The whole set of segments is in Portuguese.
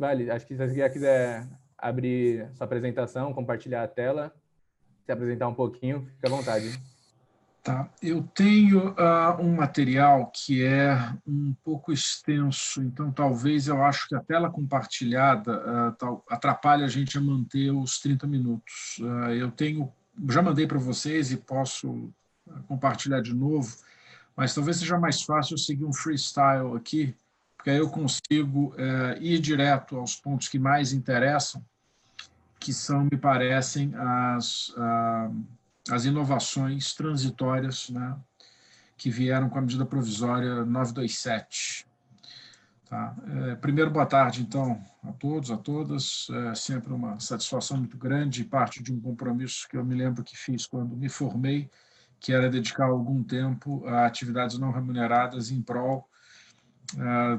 vale. Acho que se você quiser abrir sua apresentação, compartilhar a tela, se apresentar um pouquinho, fica à vontade. Tá. Eu tenho um material que é um pouco extenso, então talvez eu acho que a tela compartilhada atrapalhe a gente a manter os 30 minutos. Já mandei para vocês e posso compartilhar de novo, mas talvez seja mais fácil eu seguir um freestyle aqui, porque aí eu consigo ir direto aos pontos que mais interessam, que são, me parecem, as inovações transitórias, né, que vieram com a medida provisória 927. Tá? Primeiro, boa tarde, então, a todos, a todas. É sempre uma satisfação muito grande, parte de um compromisso que eu me lembro que fiz quando me formei, que era dedicar algum tempo a atividades não remuneradas em prol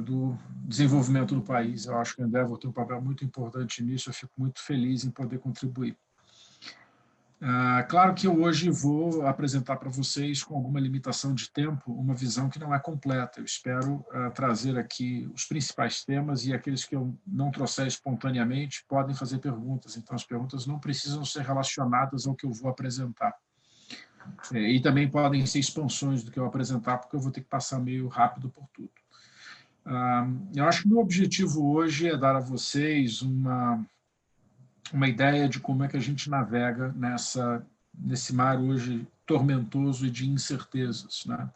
do desenvolvimento do país. Eu acho que a Endeavor tem um papel muito importante nisso, eu fico muito feliz em poder contribuir. Claro que eu hoje vou apresentar para vocês, com alguma limitação de tempo, uma visão que não é completa. Eu espero trazer aqui os principais temas, e aqueles que eu não trouxer espontaneamente podem fazer perguntas. Então, as perguntas não precisam ser relacionadas ao que eu vou apresentar. E também podem ser expansões do que eu apresentar, porque eu vou ter que passar meio rápido por tudo. Eu acho que o meu objetivo hoje é dar a vocês uma ideia de como é que a gente navega nesse mar hoje tormentoso e de incertezas, né?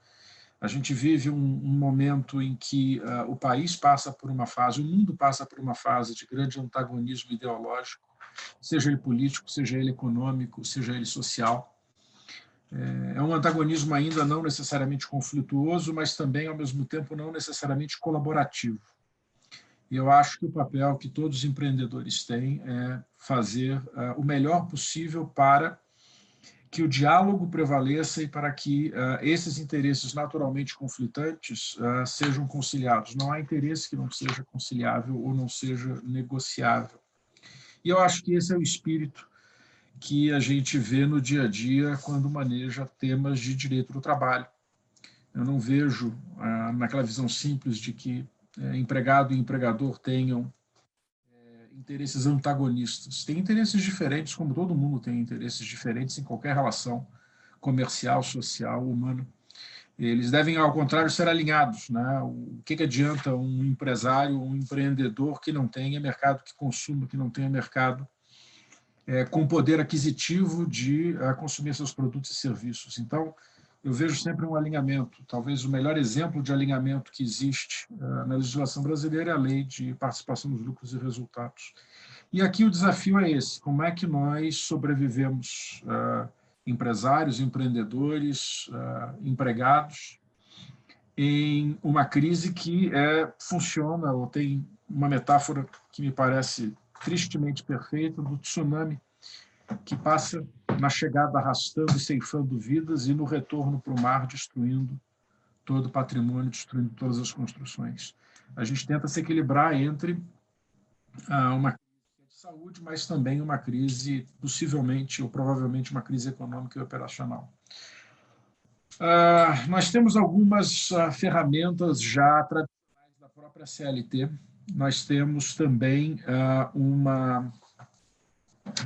A gente vive um momento em que o país passa por uma fase, o mundo passa por uma fase de grande antagonismo ideológico, seja ele político, seja ele econômico, seja ele social. É um antagonismo ainda não necessariamente conflituoso, mas também, ao mesmo tempo, não necessariamente colaborativo. E eu acho que o papel que todos os empreendedores têm é fazer o melhor possível para que o diálogo prevaleça e para que esses interesses naturalmente conflitantes sejam conciliados. Não há interesse que não seja conciliável ou não seja negociável. E eu acho que esse é o espírito que a gente vê no dia a dia quando maneja temas de direito do trabalho. Eu não vejo naquela visão simples de que empregado e empregador tenham interesses antagonistas. Tem interesses diferentes, como todo mundo tem interesses diferentes em qualquer relação comercial, social, humana. Eles devem, ao contrário, ser alinhados, né? O que adianta um empresário, um empreendedor que não tenha mercado que consuma, que não tenha mercado com poder aquisitivo de consumir seus produtos e serviços? Então, eu vejo sempre um alinhamento. Talvez o melhor exemplo de alinhamento que existe na legislação brasileira é a Lei de Participação dos Lucros e Resultados. E aqui o desafio é esse: como é que nós sobrevivemos, empresários, empreendedores, empregados, em uma crise que funciona, ou tem uma metáfora que me parece tristemente perfeita, do tsunami, que passa na chegada arrastando e ceifando vidas, e no retorno para o mar destruindo todo o patrimônio, destruindo todas as construções. A gente tenta se equilibrar entre uma crise de saúde, mas também uma crise, possivelmente ou provavelmente uma crise econômica e operacional. Nós temos algumas ferramentas já tradicionais da própria CLT. Nós temos também uma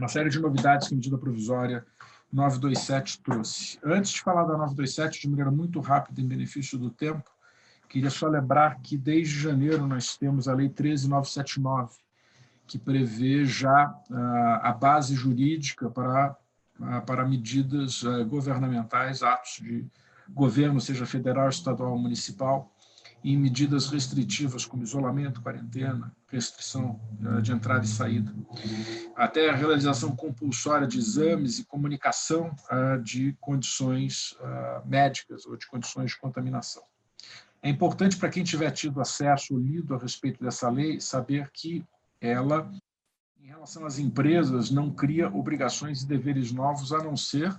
série de novidades que a medida provisória 927 trouxe. Antes de falar da 927, de maneira muito rápida, em benefício do tempo, queria só lembrar que, desde janeiro, nós temos a Lei 13.979, que prevê já a base jurídica para medidas governamentais, atos de governo, seja federal, estadual ou municipal, em medidas restritivas como isolamento, quarentena, restrição de entrada e saída, até a realização compulsória de exames e comunicação de condições médicas ou de condições de contaminação. É importante, para quem tiver tido acesso ou lido a respeito dessa lei, saber que ela, em relação às empresas, não cria obrigações e deveres novos, a não ser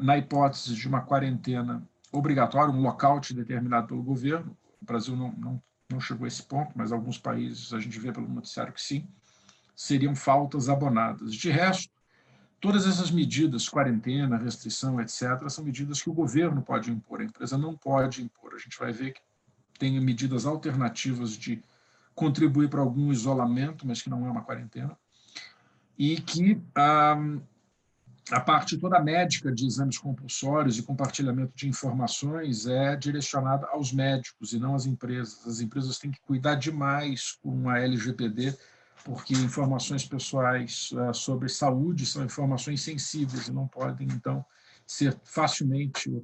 na hipótese de uma quarentena obrigatória, um lockout determinado pelo governo. O Brasil não chegou a esse ponto, mas alguns países, a gente vê pelo noticiário que sim, seriam faltas abonadas. De resto, todas essas medidas, quarentena, restrição, etc., são medidas que o governo pode impor, a empresa não pode impor. A gente vai ver que tem medidas alternativas de contribui para algum isolamento, mas que não é uma quarentena, e que a parte toda médica de exames compulsórios e compartilhamento de informações é direcionada aos médicos e não às empresas. As empresas têm que cuidar demais com a LGPD, porque informações pessoais sobre saúde são informações sensíveis e não podem, então, ser facilmente,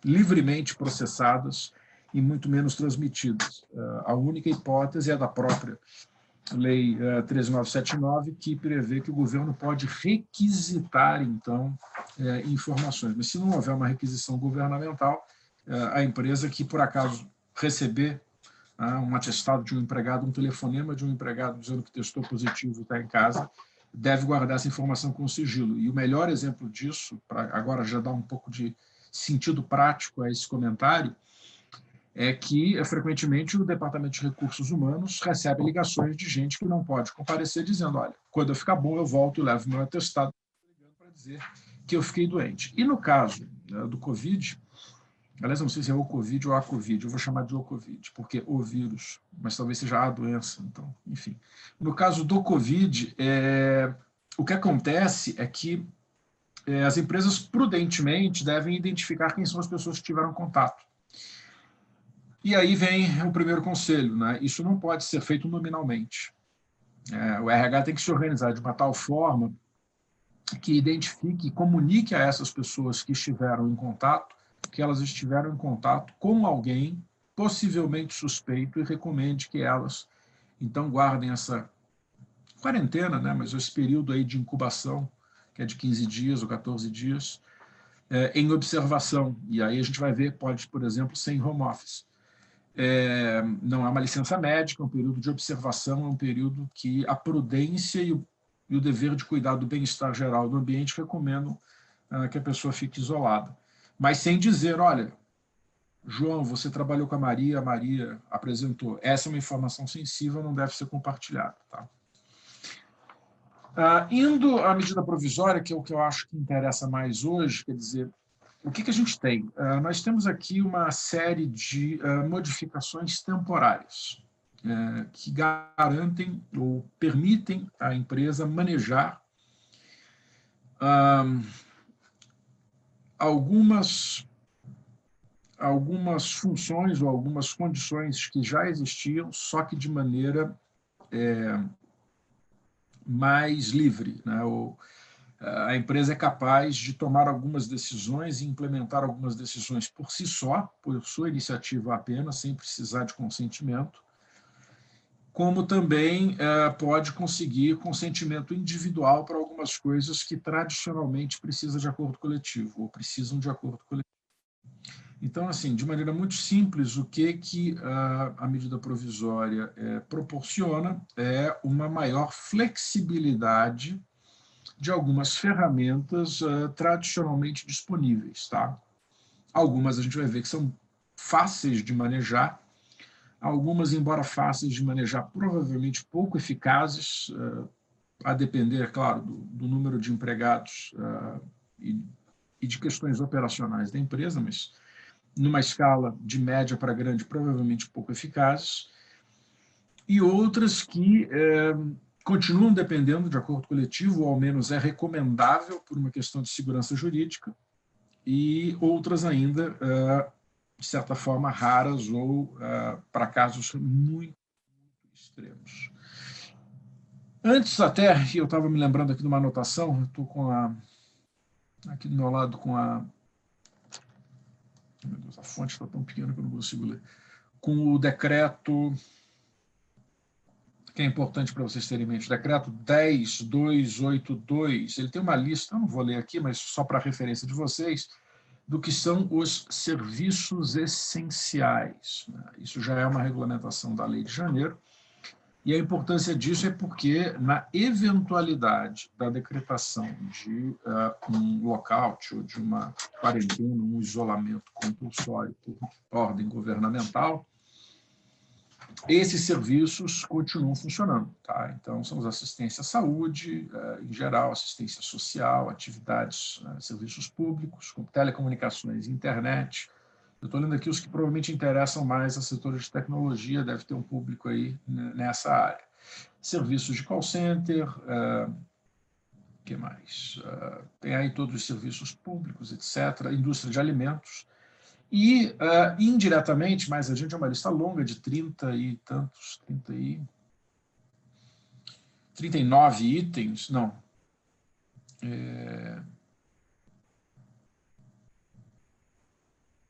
livremente processadas e muito menos transmitidas. A única hipótese é da própria Lei 13979, que prevê que o governo pode requisitar, então, informações. Mas, se não houver uma requisição governamental, a empresa que, por acaso, receber um atestado de um empregado, um telefonema de um empregado dizendo que testou positivo e está em casa, deve guardar essa informação com sigilo. E o melhor exemplo disso, para agora já dar um pouco de sentido prático a esse comentário, é que, frequentemente, o Departamento de Recursos Humanos recebe ligações de gente que não pode comparecer, dizendo, olha, quando eu ficar bom, eu volto e levo meu atestado para dizer que eu fiquei doente. E no caso do Covid, aliás, não sei se é o Covid ou a Covid, eu vou chamar de o Covid, porque o vírus, mas talvez seja a doença, então, enfim. No caso do Covid, o que acontece é que as empresas, prudentemente, devem identificar quem são as pessoas que tiveram contato. E aí vem o primeiro conselho, né? Isso não pode ser feito nominalmente. O RH tem que se organizar de uma tal forma que identifique e comunique a essas pessoas que estiveram em contato, que elas estiveram em contato com alguém possivelmente suspeito e recomende que elas, então, guardem essa quarentena, né? Mas esse período aí de incubação, que é de 15 dias ou 14 dias, em observação. E aí a gente vai ver, pode, por exemplo, ser em home office. Não é uma licença médica, é um período de observação, é um período que a prudência e o dever de cuidar do bem-estar geral do ambiente recomendam que a pessoa fique isolada. Mas sem dizer, olha, João, você trabalhou com a Maria apresentou. Essa é uma informação sensível, não deve ser compartilhada. Tá? Indo à medida provisória, que é o que eu acho que interessa mais hoje, quer dizer, o que a gente tem? Nós temos aqui uma série de modificações temporárias que garantem ou permitem à empresa manejar algumas funções ou algumas condições que já existiam, só que de maneira mais livre, né? A empresa é capaz de tomar algumas decisões e implementar algumas decisões por si só, por sua iniciativa apenas, sem precisar de consentimento, como também pode conseguir consentimento individual para algumas coisas que tradicionalmente precisam de acordo coletivo, ou precisam de acordo coletivo. Então, assim, de maneira muito simples, o que a medida provisória proporciona é uma maior flexibilidade de algumas ferramentas tradicionalmente disponíveis. Tá? Algumas a gente vai ver que são fáceis de manejar, algumas, embora fáceis de manejar, provavelmente pouco eficazes, a depender, é claro, do número de empregados e de questões operacionais da empresa, mas numa escala de média para grande, provavelmente pouco eficazes, e outras que continuam dependendo de acordo coletivo, ou ao menos é recomendável por uma questão de segurança jurídica, e outras ainda, de certa forma, raras ou para casos muito extremos. Antes até, eu estava me lembrando aqui de uma anotação, eu estou aqui do meu lado com meu Deus, a fonte está tão pequena que eu não consigo ler, com o decreto, que é importante para vocês terem em mente, o decreto 10.282, ele tem uma lista, eu não vou ler aqui, mas só para referência de vocês, do que são os serviços essenciais. Isso já é uma regulamentação da Lei de Janeiro, e a importância disso é porque, na eventualidade da decretação de um lockout ou de uma quarentena, um isolamento compulsório por ordem governamental, esses serviços continuam funcionando. Tá? Então, são as assistência à saúde, em geral, assistência social, atividades, serviços públicos, como telecomunicações e internet, Eu estou lendo aqui os que provavelmente interessam mais a setores de tecnologia, deve ter um público aí nessa área. Serviços de call center, que mais? Tem aí todos os serviços públicos, etc., indústria de alimentos. E, indiretamente, mais adiante, é uma lista longa de 30 e tantos, 39 itens, não.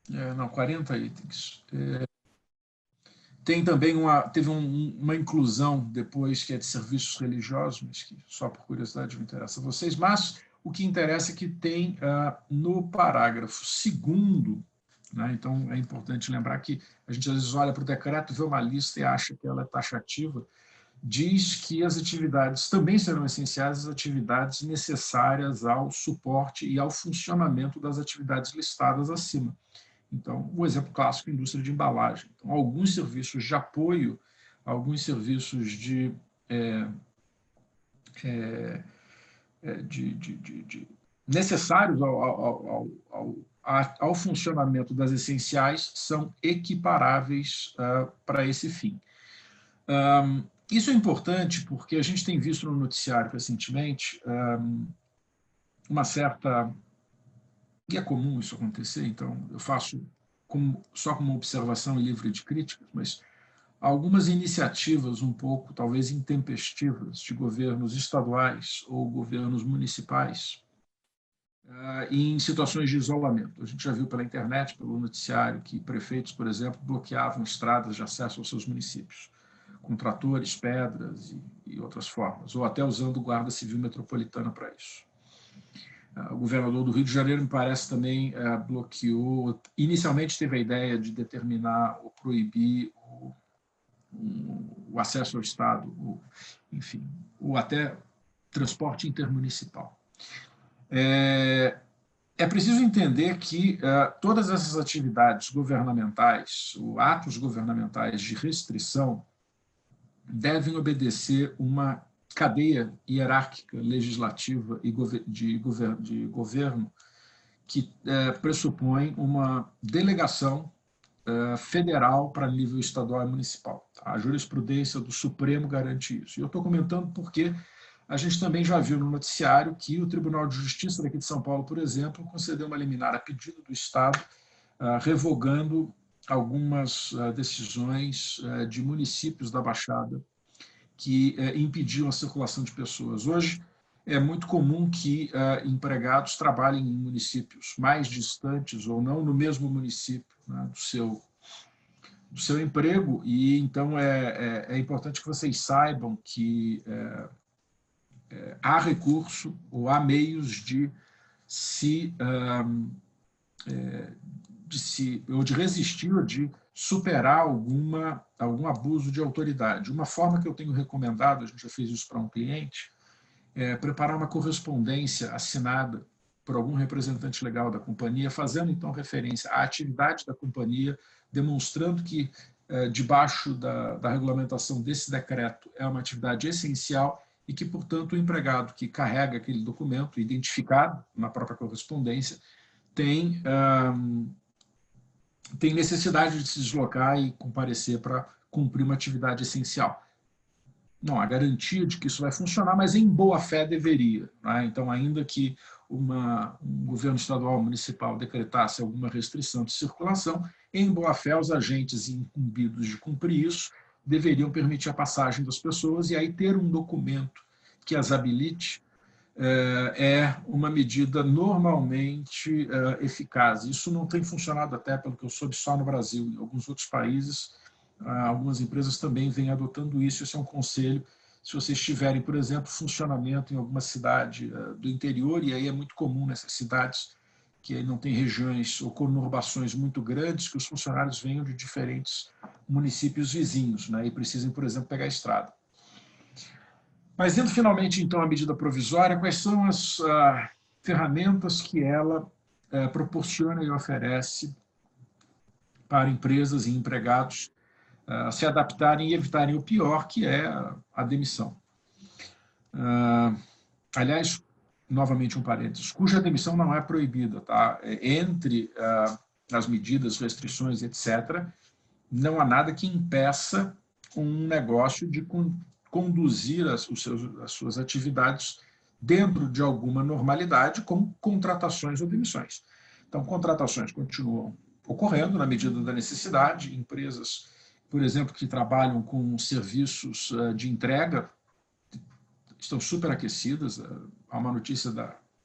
Não, 40 itens. Tem também teve uma inclusão depois, que é de serviços religiosos, mas que só por curiosidade não interessa a vocês, mas o que interessa é que tem no parágrafo 2º, né, então é importante lembrar que a gente às vezes olha para o decreto, vê uma lista e acha que ela é taxativa, diz que as atividades também serão essenciais, as atividades necessárias ao suporte e ao funcionamento das atividades listadas acima. Então, o exemplo clássico é a indústria de embalagem. Então, alguns serviços de apoio, alguns serviços necessários ao funcionamento das essenciais são equiparáveis para esse fim. Isso é importante porque a gente tem visto no noticiário recentemente uma certa... E é comum isso acontecer, então eu faço só como observação e livre de críticas, mas algumas iniciativas um pouco, talvez intempestivas, de governos estaduais ou governos municipais em situações de isolamento. A gente já viu pela internet, pelo noticiário, que prefeitos, por exemplo, bloqueavam estradas de acesso aos seus municípios, com tratores, pedras e outras formas, ou até usando Guarda Civil Metropolitana para isso. O governador do Rio de Janeiro, me parece, também bloqueou. Inicialmente teve a ideia de determinar ou proibir o acesso ao Estado, enfim, ou até transporte intermunicipal. É preciso entender que todas essas atividades governamentais, atos governamentais de restrição, devem obedecer uma cadeia hierárquica legislativa e de governo que pressupõe uma delegação federal para nível estadual e municipal. A jurisprudência do Supremo garante isso. E eu estou comentando porque a gente também já viu no noticiário que o Tribunal de Justiça daqui de São Paulo, por exemplo, concedeu uma liminar a pedido do Estado, revogando algumas decisões de municípios da Baixada que impediam a circulação de pessoas. Hoje, é muito comum que empregados trabalhem em municípios mais distantes ou não no mesmo município, né, do seu emprego, e então é importante que vocês saibam que há recurso ou há meios de resistir ou de superar algum abuso de autoridade. Uma forma que eu tenho recomendado, a gente já fez isso para um cliente, é preparar uma correspondência assinada por algum representante legal da companhia, fazendo então referência à atividade da companhia, demonstrando que debaixo da regulamentação desse decreto é uma atividade essencial e que, portanto, o empregado que carrega aquele documento, identificado na própria correspondência, tem necessidade de se deslocar e comparecer para cumprir uma atividade essencial. Não há garantia de que isso vai funcionar, mas em boa fé deveria. Né? Então, ainda que um governo estadual ou municipal decretasse alguma restrição de circulação, em boa fé os agentes incumbidos de cumprir isso deveriam permitir a passagem das pessoas, e aí ter um documento que as habilite é uma medida normalmente eficaz. Isso não tem funcionado, até pelo que eu soube, só no Brasil. Em alguns outros países, algumas empresas também vêm adotando isso. Esse é um conselho. Se vocês tiverem, por exemplo, funcionamento em alguma cidade do interior, e aí é muito comum nessas cidades que aí não tem regiões ou conurbações muito grandes, que os funcionários venham de diferentes municípios vizinhos, né, e precisem, por exemplo, pegar a estrada. Mas, indo finalmente, então, à medida provisória, quais são as ferramentas que ela proporciona e oferece para empresas e empregados se adaptarem e evitarem o pior, que é a demissão. Aliás, novamente um parênteses, cuja demissão não é proibida. Tá? Entre as medidas, restrições, etc., não há nada que impeça um negócio de conduzir as suas atividades dentro de alguma normalidade, como contratações ou demissões. Então, contratações continuam ocorrendo na medida da necessidade, empresas, por exemplo, que trabalham com serviços de entrega estão superaquecidas. Há uma notícia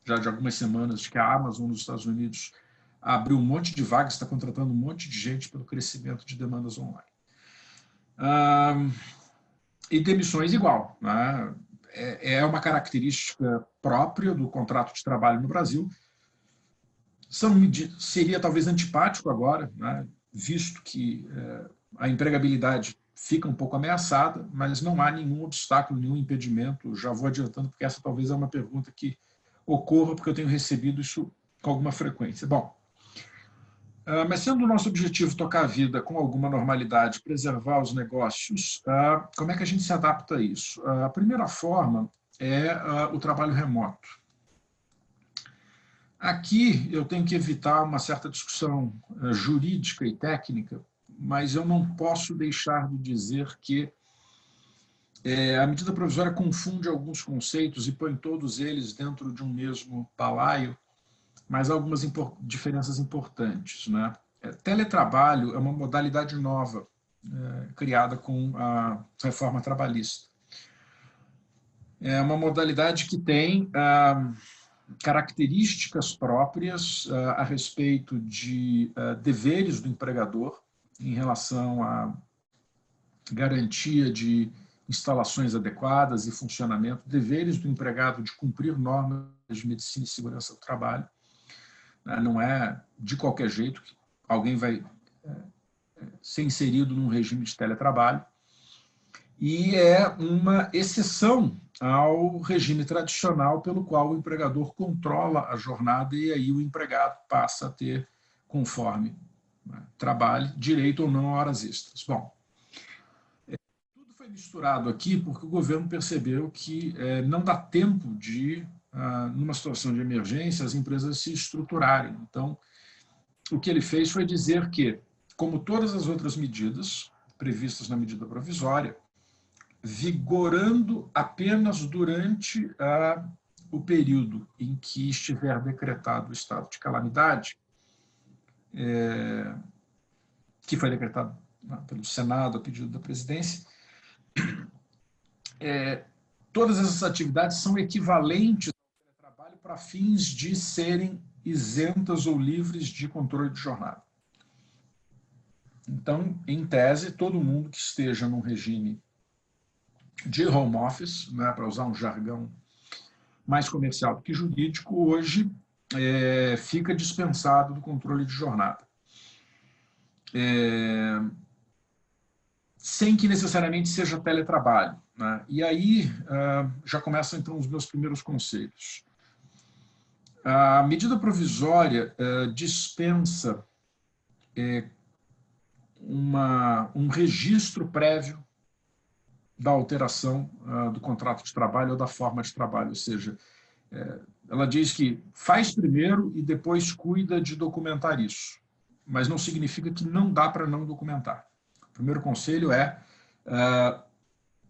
já de algumas semanas de que a Amazon nos Estados Unidos abriu um monte de vagas, está contratando um monte de gente pelo crescimento de demandas online. E demissões igual, né? É uma característica própria do contrato de trabalho no Brasil. Seria talvez antipático agora, né? Visto que a empregabilidade fica um pouco ameaçada, mas não há nenhum obstáculo, nenhum impedimento. Já vou adiantando, porque essa talvez é uma pergunta que ocorra, porque eu tenho recebido isso com alguma frequência. Bom, mas sendo o nosso objetivo tocar a vida com alguma normalidade, preservar os negócios, como é que a gente se adapta a isso? A primeira forma é o trabalho remoto. Aqui eu tenho que evitar uma certa discussão jurídica e técnica, mas eu não posso deixar de dizer que a medida provisória confunde alguns conceitos e põe todos eles dentro de um mesmo balaio, mas há algumas diferenças importantes, né? Teletrabalho é uma modalidade nova, criada com a reforma trabalhista. É uma modalidade que tem características próprias a respeito de deveres do empregador em relação à garantia de instalações adequadas e funcionamento, deveres do empregado de cumprir normas de medicina e segurança do trabalho. Não é de qualquer jeito que alguém vai ser inserido num regime de teletrabalho, e é uma exceção ao regime tradicional pelo qual o empregador controla a jornada e aí o empregado passa a ter, conforme trabalhe, direito ou não a horas extras. Bom, tudo foi misturado aqui porque o governo percebeu que não dá tempo de, numa situação de emergência, as empresas se estruturarem. Então, o que ele fez foi dizer que, como todas as outras medidas previstas na medida provisória, vigorando apenas durante o período em que estiver decretado o estado de calamidade, que foi decretado pelo Senado a pedido da presidência, todas essas atividades são equivalentes ao teletrabalho para fins de serem isentas ou livres de controle de jornada. Então, em tese, todo mundo que esteja num regime de home office, né, para usar um jargão mais comercial do que jurídico, hoje fica dispensado do controle de jornada. Sem que necessariamente seja teletrabalho, né? E aí já começam então os meus primeiros conceitos. A medida provisória dispensa um registro prévio da alteração do contrato de trabalho ou da forma de trabalho, ou seja, ela diz que faz primeiro e depois cuida de documentar isso, mas não significa que não dá para não documentar. O primeiro conselho é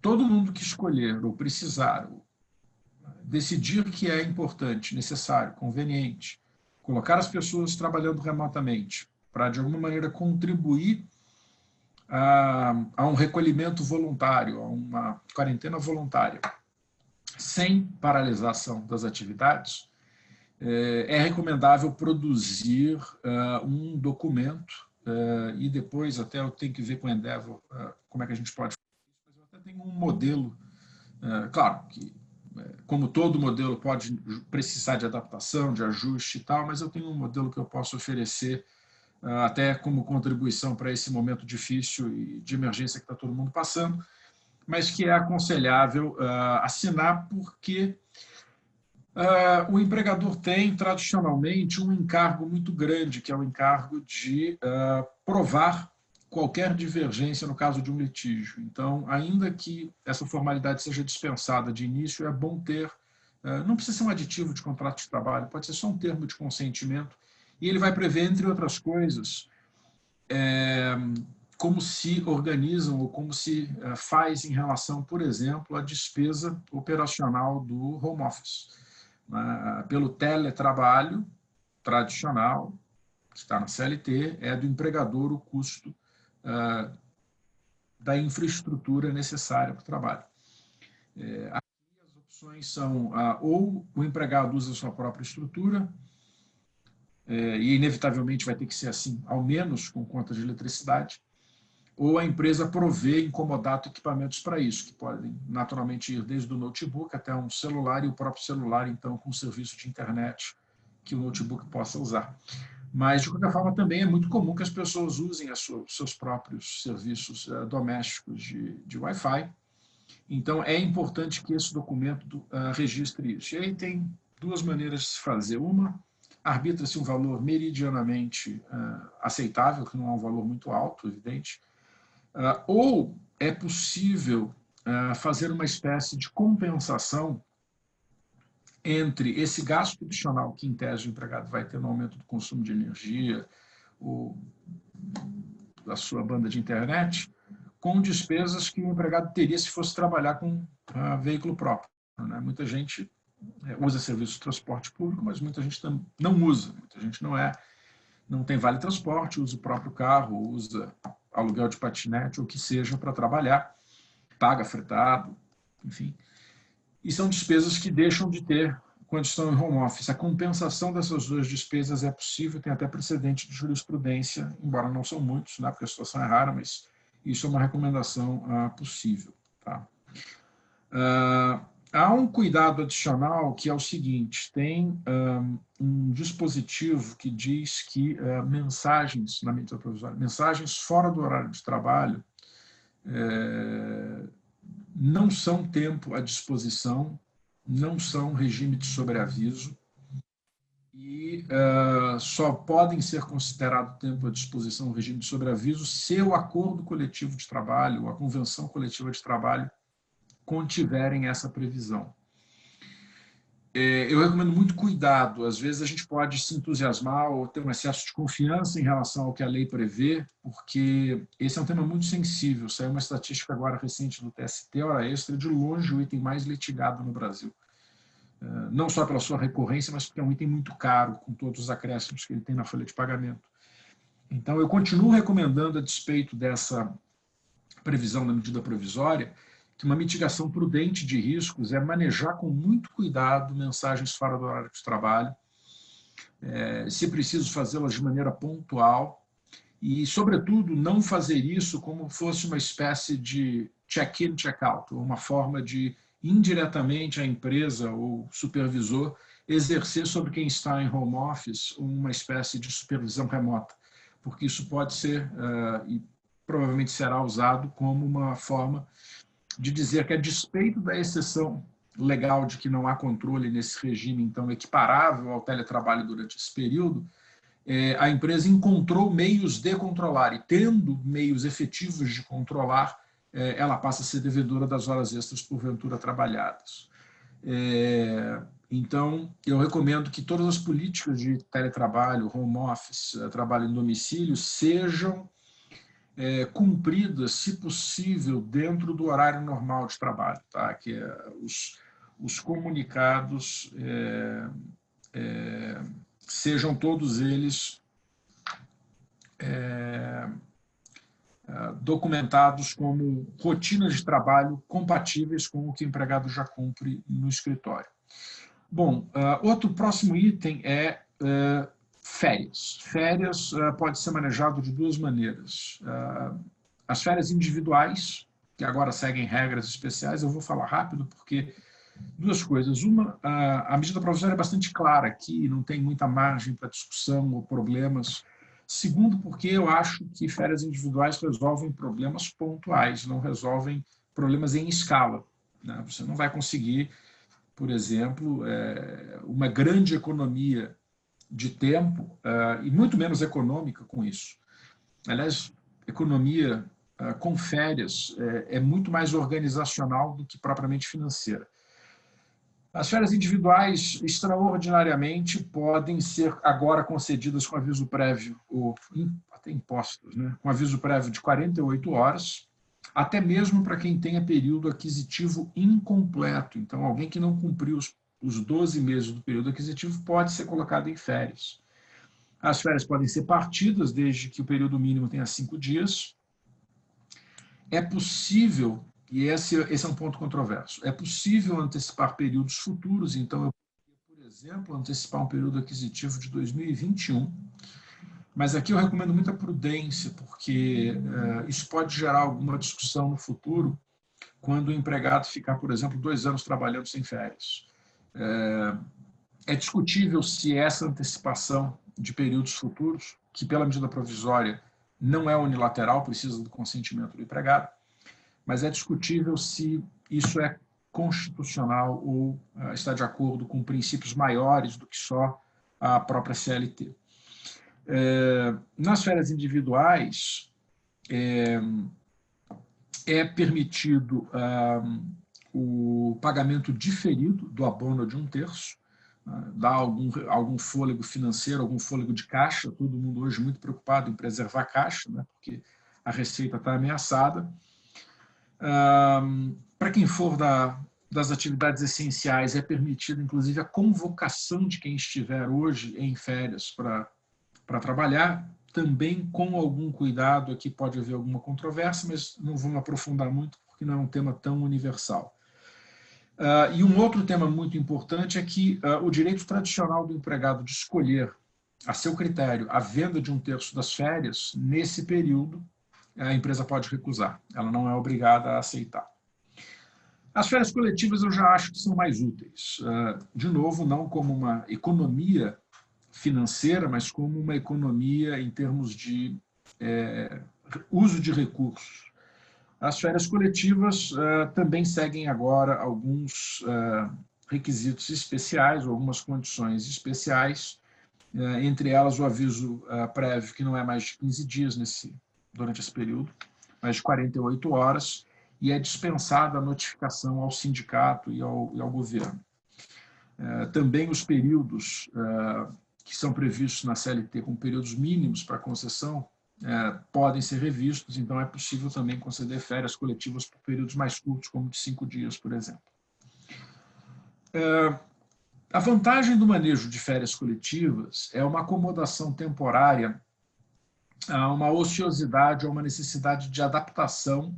todo mundo que escolher ou precisar, ou decidir que é importante, necessário, conveniente, colocar as pessoas trabalhando remotamente para, de alguma maneira, contribuir a um recolhimento voluntário, a uma quarentena voluntária, sem paralisação das atividades, é recomendável produzir um documento, e depois até eu tenho que ver com o Endeavor como é que a gente pode fazer isso, mas eu até tenho um modelo, claro que, como todo modelo pode precisar de adaptação, de ajuste e tal, mas eu tenho um modelo que eu posso oferecer até como contribuição para esse momento difícil e de emergência que está todo mundo passando, mas que é aconselhável assinar porque o empregador tem, tradicionalmente, um encargo muito grande, que é o encargo de provar qualquer divergência no caso de um litígio. Então, ainda que essa formalidade seja dispensada de início, é bom ter, não precisa ser um aditivo de contrato de trabalho, pode ser só um termo de consentimento E ele vai prever, entre outras coisas, como se organizam ou como se faz em relação, por exemplo, à despesa operacional do home office. Pelo teletrabalho tradicional, que está na CLT, é do empregador o custo da infraestrutura necessária para o trabalho. Aqui as opções são ou o empregado usa a sua própria estrutura, e inevitavelmente vai ter que ser assim, ao menos com conta de eletricidade, ou a empresa provê em comodato equipamentos para isso, que podem naturalmente ir desde o notebook até um celular, e o próprio celular, então, com serviço de internet que o notebook possa usar. Mas, de qualquer forma, também é muito comum que as pessoas usem os seus próprios serviços domésticos de Wi-Fi. Então, é importante que esse documento registre isso. E aí tem duas maneiras de se fazer. Uma, arbitra-se um valor meridianamente aceitável, que não é um valor muito alto, evidente, ou é possível fazer uma espécie de compensação entre esse gasto adicional que, em tese, o empregado vai ter no aumento do consumo de energia ou da sua banda de internet, com despesas que o empregado teria se fosse trabalhar com veículo próprio. Né? Muita gente usa serviço de transporte público, mas muita gente não usa. Muita gente não tem vale transporte, usa o próprio carro, usa aluguel de patinete ou o que seja para trabalhar, paga fretado, enfim. E são despesas que deixam de ter quando estão em home office. A compensação dessas duas despesas é possível, tem até precedente de jurisprudência, embora não são muitos, né, porque a situação é rara, mas isso é uma recomendação possível. Tá? Há um cuidado adicional que é o seguinte, tem um dispositivo que diz que mensagens, na medida provisória, mensagens fora do horário de trabalho não são tempo à disposição, não são regime de sobreaviso e só podem ser considerados tempo à disposição, regime de sobreaviso, se o acordo coletivo de trabalho, a convenção coletiva de trabalho contiverem essa previsão. Eu recomendo muito cuidado. Às vezes a gente pode se entusiasmar ou ter um excesso de confiança em relação ao que a lei prevê, porque esse é um tema muito sensível. Saiu uma estatística agora recente do TST, hora extra, de longe o item mais litigado no Brasil. Não só pela sua recorrência, mas porque é um item muito caro, com todos os acréscimos que ele tem na folha de pagamento. Então, eu continuo recomendando, a despeito dessa previsão da medida provisória, que uma mitigação prudente de riscos é manejar com muito cuidado mensagens fora do horário de trabalho, se preciso fazê-las de maneira pontual e, sobretudo, não fazer isso como fosse uma espécie de check-in, check-out, uma forma de, indiretamente, a empresa ou supervisor exercer sobre quem está em home office uma espécie de supervisão remota, porque isso pode ser, e provavelmente será usado como uma forma de dizer que, a despeito da exceção legal de que não há controle nesse regime, então, equiparável ao teletrabalho durante esse período, a empresa encontrou meios de controlar, e tendo meios efetivos de controlar, ela passa a ser devedora das horas extras porventura trabalhadas. Então, eu recomendo que todas as políticas de teletrabalho, home office, trabalho em domicílio, sejam cumpridas, se possível, dentro do horário normal de trabalho, tá? Que os comunicados sejam todos eles documentados como rotinas de trabalho compatíveis com o que o empregado já cumpre no escritório. Bom, outro próximo item é férias. Férias pode ser manejado de duas maneiras. As férias individuais, que agora seguem regras especiais, eu vou falar rápido porque duas coisas. Uma, a medida provisória é bastante clara aqui, não tem muita margem para discussão ou problemas. Segundo, porque eu acho que férias individuais resolvem problemas pontuais, não resolvem problemas em escala. Né? Você não vai conseguir, por exemplo, uma grande economia de tempo e muito menos econômica com isso. Aliás, economia com férias é muito mais organizacional do que propriamente financeira. As férias individuais, extraordinariamente, podem ser agora concedidas com aviso prévio, ou até impostos, né? Com aviso prévio de 48 horas, até mesmo para quem tenha período aquisitivo incompleto. Então, alguém que não cumpriu os 12 meses do período aquisitivo pode ser colocado em férias. As férias podem ser partidas, desde que o período mínimo tenha 5 dias. É possível, e esse é um ponto controverso, é possível antecipar períodos futuros. Então, eu poderia, por exemplo, antecipar um período aquisitivo de 2021, mas aqui eu recomendo muita prudência, porque isso pode gerar alguma discussão no futuro, quando o empregado ficar, por exemplo, 2 anos trabalhando sem férias. É discutível se essa antecipação de períodos futuros, que pela medida provisória não é unilateral, precisa do consentimento do empregado, mas é discutível se isso é constitucional ou está de acordo com princípios maiores do que só a própria CLT. Nas férias individuais, é permitido o pagamento diferido do abono de 1/3, dá algum fôlego financeiro, algum fôlego de caixa. Todo mundo hoje muito preocupado em preservar a caixa, né, porque a receita está ameaçada. Para quem for das atividades essenciais, é permitida, inclusive, a convocação de quem estiver hoje em férias para trabalhar, também com algum cuidado. Aqui pode haver alguma controvérsia, mas não vamos aprofundar muito, porque não é um tema tão universal. E um outro tema muito importante é que o direito tradicional do empregado de escolher, a seu critério, a venda de 1/3 das férias, nesse período, a empresa pode recusar. Ela não é obrigada a aceitar. As férias coletivas eu já acho que são mais úteis. De novo, não como uma economia financeira, mas como uma economia em termos de uso de recursos. As férias coletivas também seguem agora alguns requisitos especiais, ou algumas condições especiais, entre elas o aviso prévio, que não é mais de 15 dias durante esse período, mas de 48 horas, e é dispensada a notificação ao sindicato e ao governo. Também os períodos que são previstos na CLT como períodos mínimos para concessão podem ser revistos. Então é possível também conceder férias coletivas por períodos mais curtos, como de 5 dias, por exemplo. A vantagem do manejo de férias coletivas é uma acomodação temporária a uma ociosidade, a uma necessidade de adaptação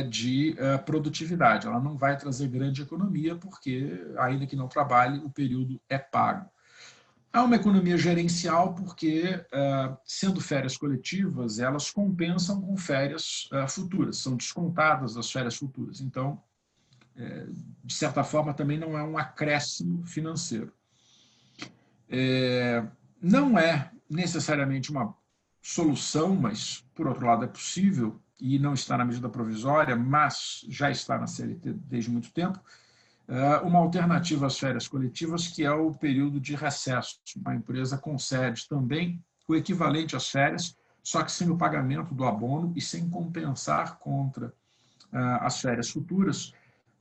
de produtividade. Ela não vai trazer grande economia, porque, ainda que não trabalhe, o período é pago. Há uma economia gerencial, porque, sendo férias coletivas, elas compensam com férias futuras, são descontadas das férias futuras. Então, de certa forma, também não é um acréscimo financeiro. Não é necessariamente uma solução, mas, por outro lado, é possível, e não está na medida provisória, mas já está na CLT desde muito tempo, uma alternativa às férias coletivas, que é o período de recesso. A empresa concede também o equivalente às férias, só que sem o pagamento do abono e sem compensar contra as férias futuras,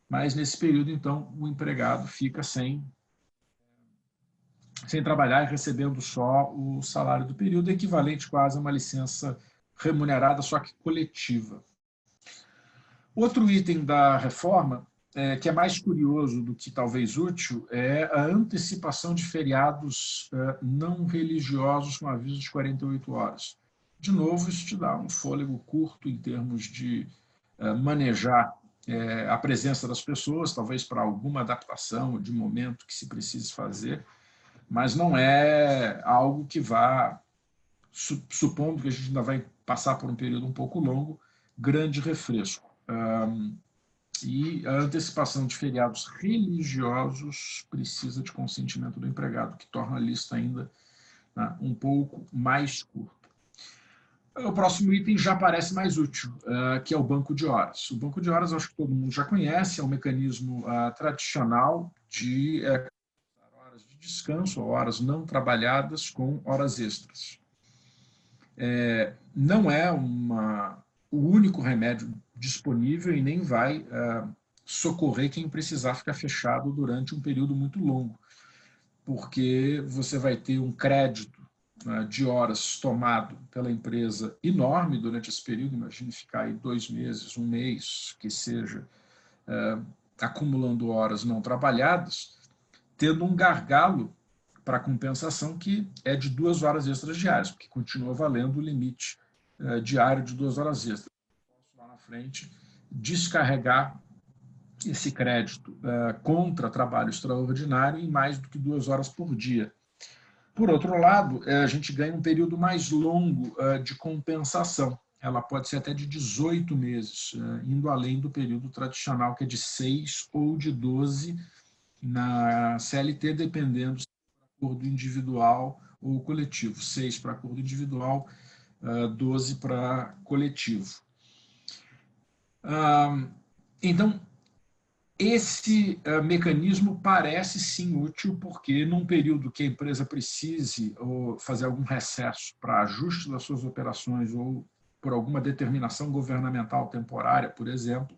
mas nesse período, então, o empregado fica sem trabalhar e recebendo só o salário do período, equivalente quase a uma licença remunerada, só que coletiva. Outro item da reforma, que é mais curioso do que talvez útil, é a antecipação de feriados não religiosos com aviso de 48 horas. De novo, isso te dá um fôlego curto em termos de manejar a presença das pessoas, talvez para alguma adaptação de momento que se precise fazer, mas não é algo que vá, supondo que a gente ainda vai passar por um período um pouco longo, grande refresco. E a antecipação de feriados religiosos precisa de consentimento do empregado, que torna a lista ainda um pouco mais curta. O próximo item já parece mais útil, que é o banco de horas. O banco de horas, acho que todo mundo já conhece, é um mecanismo tradicional de horas de descanso, horas não trabalhadas com horas extras. Não é o único remédio disponível e nem vai socorrer quem precisar ficar fechado durante um período muito longo, porque você vai ter um crédito, né, de horas tomado pela empresa enorme durante esse período. Imagine ficar aí 2 meses, 1 mês, que seja, acumulando horas não trabalhadas, tendo um gargalo para compensação que é de 2 horas extras diárias, porque continua valendo o limite diário de 2 horas extras. Posso lá na frente descarregar esse crédito contra trabalho extraordinário em mais do que 2 horas por dia. Por outro lado, a gente ganha um período mais longo de compensação. Ela pode ser até de 18 meses, indo além do período tradicional, que é de 6 ou de 12 na CLT, dependendo se é acordo individual ou coletivo. 6 para acordo individual, 12 para coletivo. Então, esse mecanismo parece sim útil, porque num período que a empresa precise ou fazer algum recesso para ajuste das suas operações ou por alguma determinação governamental temporária, por exemplo,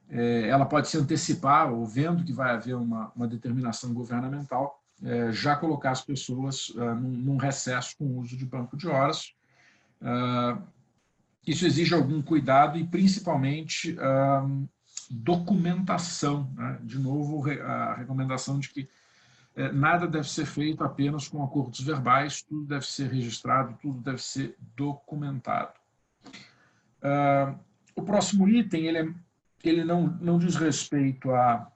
ela pode se antecipar, ou vendo que vai haver uma determinação governamental, já colocar as pessoas num recesso com o uso de banco de horas. Isso exige algum cuidado e, principalmente, documentação, né? De novo, a recomendação de que nada deve ser feito apenas com acordos verbais, tudo deve ser registrado, tudo deve ser documentado. O próximo item, ele não diz respeito à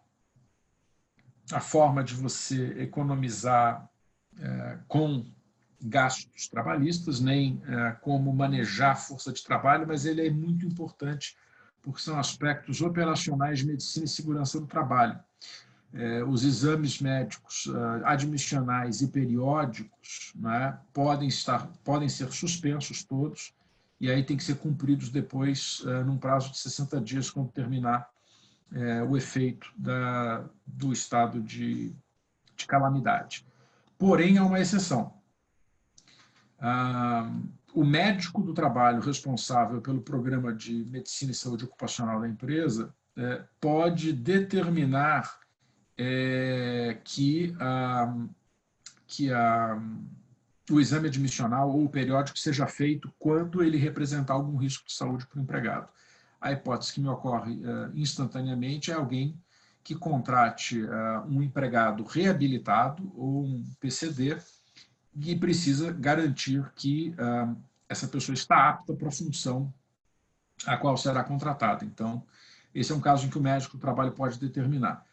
forma de você economizar com gastos trabalhistas, nem como manejar força de trabalho, mas ele é muito importante porque são aspectos operacionais de medicina e segurança do trabalho. Os exames médicos admissionais e periódicos, né, podem ser suspensos todos, e aí tem que ser cumpridos depois, num prazo de 60 dias, quando terminar o efeito do estado de calamidade. Porém, há uma exceção. O médico do trabalho responsável pelo programa de medicina e saúde ocupacional da empresa pode determinar que o exame admissional ou o periódico seja feito quando ele representar algum risco de saúde para o empregado. A hipótese que me ocorre instantaneamente é alguém que contrate um empregado reabilitado ou um PCD e precisa garantir que essa pessoa está apta para a função a qual será contratada. Então, esse é um caso em que o médico do trabalho pode determinar.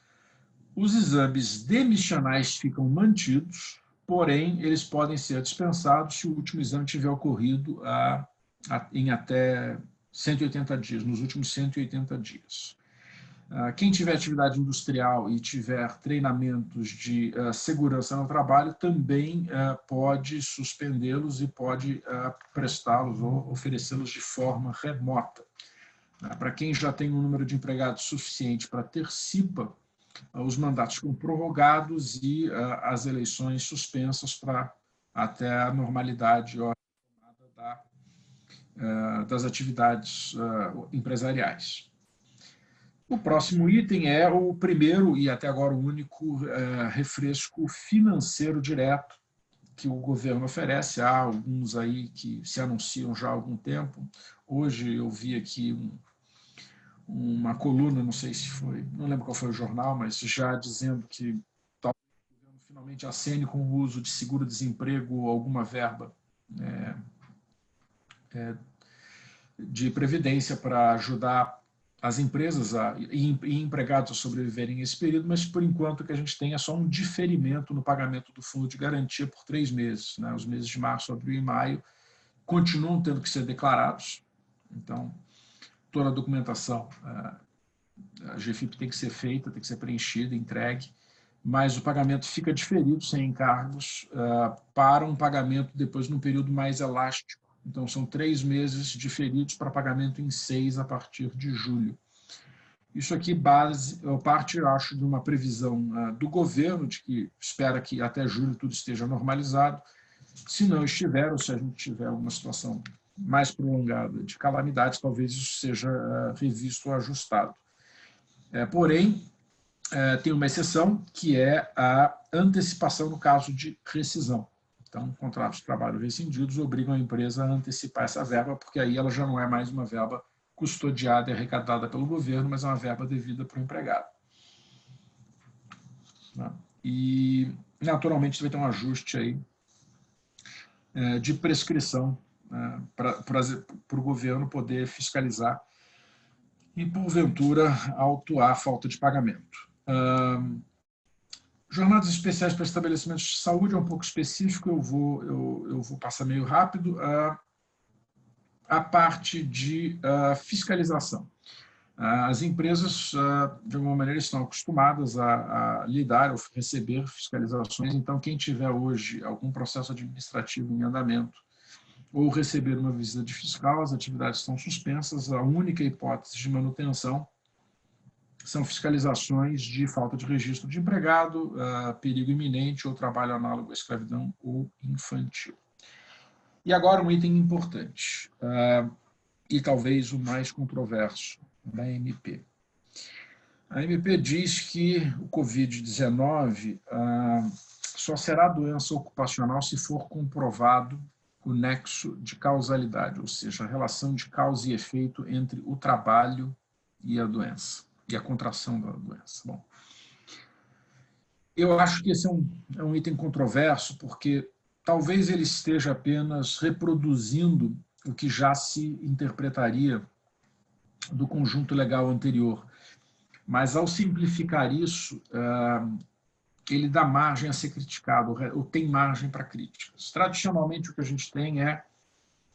Os exames demissionais ficam mantidos, porém, eles podem ser dispensados se o último exame tiver ocorrido em até 180 dias, nos últimos 180 dias. Quem tiver atividade industrial e tiver treinamentos de segurança no trabalho também pode suspendê-los e pode prestá-los ou oferecê-los de forma remota. Para quem já tem um número de empregados suficiente para ter CIPA, os mandatos ficam prorrogados e as eleições suspensas até a normalidade das atividades empresariais. O próximo item é o primeiro e até agora o único refresco financeiro direto que o governo oferece. Há alguns aí que se anunciam já há algum tempo. Hoje eu vi aqui uma coluna, não sei se foi, não lembro qual foi o jornal, mas já dizendo que talvez o governo finalmente acene com o uso de seguro-desemprego ou alguma verba de previdência para ajudar as empresas e empregados a sobreviverem esse período, mas por enquanto o que a gente tem é só um diferimento no pagamento do fundo de garantia por 3 meses. Né? Os meses de março, abril e maio continuam tendo que ser declarados, então toda a documentação, a GFIP tem que ser feita, tem que ser preenchida, entregue, mas o pagamento fica diferido, sem encargos, para um pagamento depois num período mais elástico. Então, são 3 meses diferidos para pagamento em 6 a partir de julho. Isso aqui parte, eu acho, de uma previsão do governo, de que espera que até julho tudo esteja normalizado. Se não estiver, ou se a gente tiver alguma situação mais prolongada de calamidade, talvez isso seja revisto ou ajustado. Porém, tem uma exceção, que é a antecipação no caso de rescisão. Então, contratos de trabalho rescindidos obrigam a empresa a antecipar essa verba, porque aí ela já não é mais uma verba custodiada e arrecadada pelo governo, mas é uma verba devida para o empregado. E, naturalmente, vai ter um ajuste aí de prescrição para o governo poder fiscalizar e, porventura, autuar a falta de pagamento. Jornadas especiais para estabelecimentos de saúde é um pouco específico, eu vou passar meio rápido. A parte de fiscalização. As empresas, de alguma maneira, estão acostumadas a lidar ou receber fiscalizações, então quem tiver hoje algum processo administrativo em andamento ou receber uma visita de fiscal, as atividades estão suspensas, a única hipótese de manutenção são fiscalizações de falta de registro de empregado, perigo iminente ou trabalho análogo à escravidão ou infantil. E agora um item importante, e talvez o mais controverso, da MP. A MP diz que o Covid-19 só será doença ocupacional se for comprovado o nexo de causalidade, ou seja, a relação de causa e efeito entre o trabalho e a doença, e a contração da doença. Bom, eu acho que esse é um item controverso, porque talvez ele esteja apenas reproduzindo o que já se interpretaria do conjunto legal anterior. Mas, ao simplificar isso, ele dá margem a ser criticado, ou tem margem para críticas. Tradicionalmente, o que a gente tem é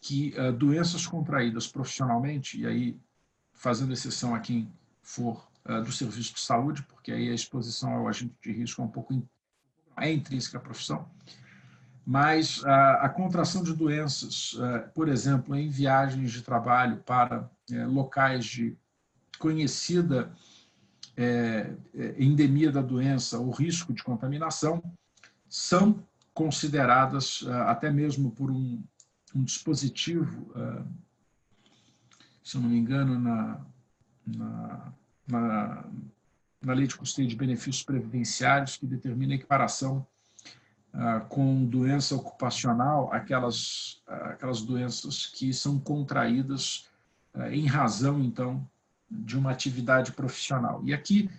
que doenças contraídas profissionalmente, e aí fazendo exceção a quem for do serviço de saúde, porque aí a exposição ao agente de risco é intrínseca à profissão, mas a contração de doenças, por exemplo, em viagens de trabalho para locais de conhecida endemia da doença ou risco de contaminação, são consideradas, até mesmo por um dispositivo, se eu não me engano, na Lei de Custeio de Benefícios Previdenciários, que determina a equiparação com doença ocupacional, aquelas doenças que são contraídas em razão, então, de uma atividade profissional. E aqui,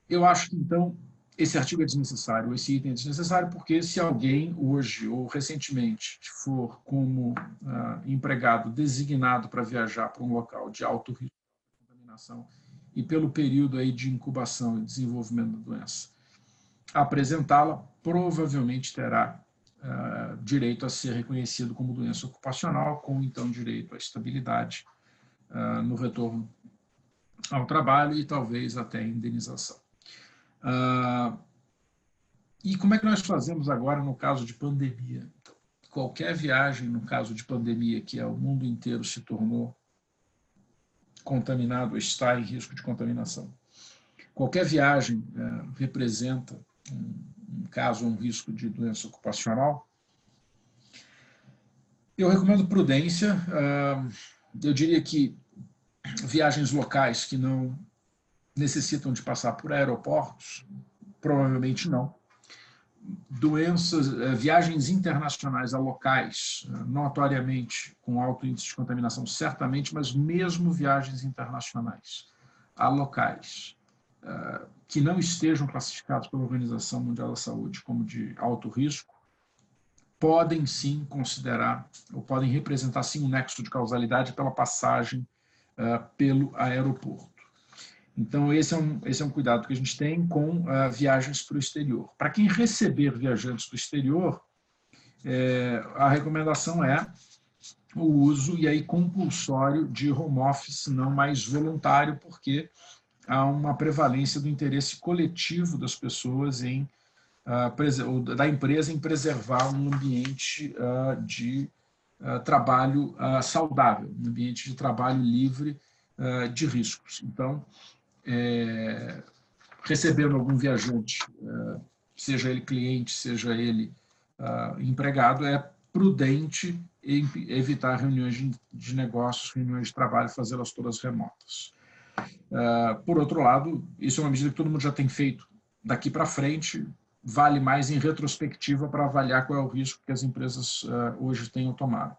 eu acho que, então, esse artigo é desnecessário, esse item é desnecessário, porque se alguém hoje ou recentemente for como empregado designado para viajar para um local de alto risco de contaminação e pelo período aí de incubação e desenvolvimento da doença, apresentá-la, provavelmente terá direito a ser reconhecido como doença ocupacional, com, então, direito à estabilidade no retorno ao trabalho e talvez até indenização. E como é que nós fazemos agora no caso de pandemia? Então, qualquer viagem no caso de pandemia, que o mundo inteiro se tornou contaminado, está em risco de contaminação. Qualquer viagem representa um caso, um risco de doença ocupacional. Eu recomendo prudência. Eu diria que viagens locais que não necessitam de passar por aeroportos, provavelmente não. Viagens internacionais a locais, notoriamente com alto índice de contaminação, certamente, mas mesmo viagens internacionais a locais que não estejam classificados pela Organização Mundial da Saúde como de alto risco, podem sim considerar, ou podem representar sim um nexo de causalidade pela passagem pelo aeroporto. Então, esse é um cuidado que a gente tem com viagens para o exterior. Para quem receber viajantes para o exterior, a recomendação é o uso, e aí compulsório, de home office, não mais voluntário, porque há uma prevalência do interesse coletivo das pessoas da empresa em preservar um ambiente de trabalho saudável, um ambiente de trabalho livre de riscos. Então, recebendo algum viajante, seja ele cliente, seja ele empregado, é prudente evitar reuniões de negócios, reuniões de trabalho, fazê-las todas remotas. Por outro lado, isso é uma medida que todo mundo já tem feito. Daqui para frente, vale mais em retrospectiva para avaliar qual é o risco que as empresas hoje tenham tomado.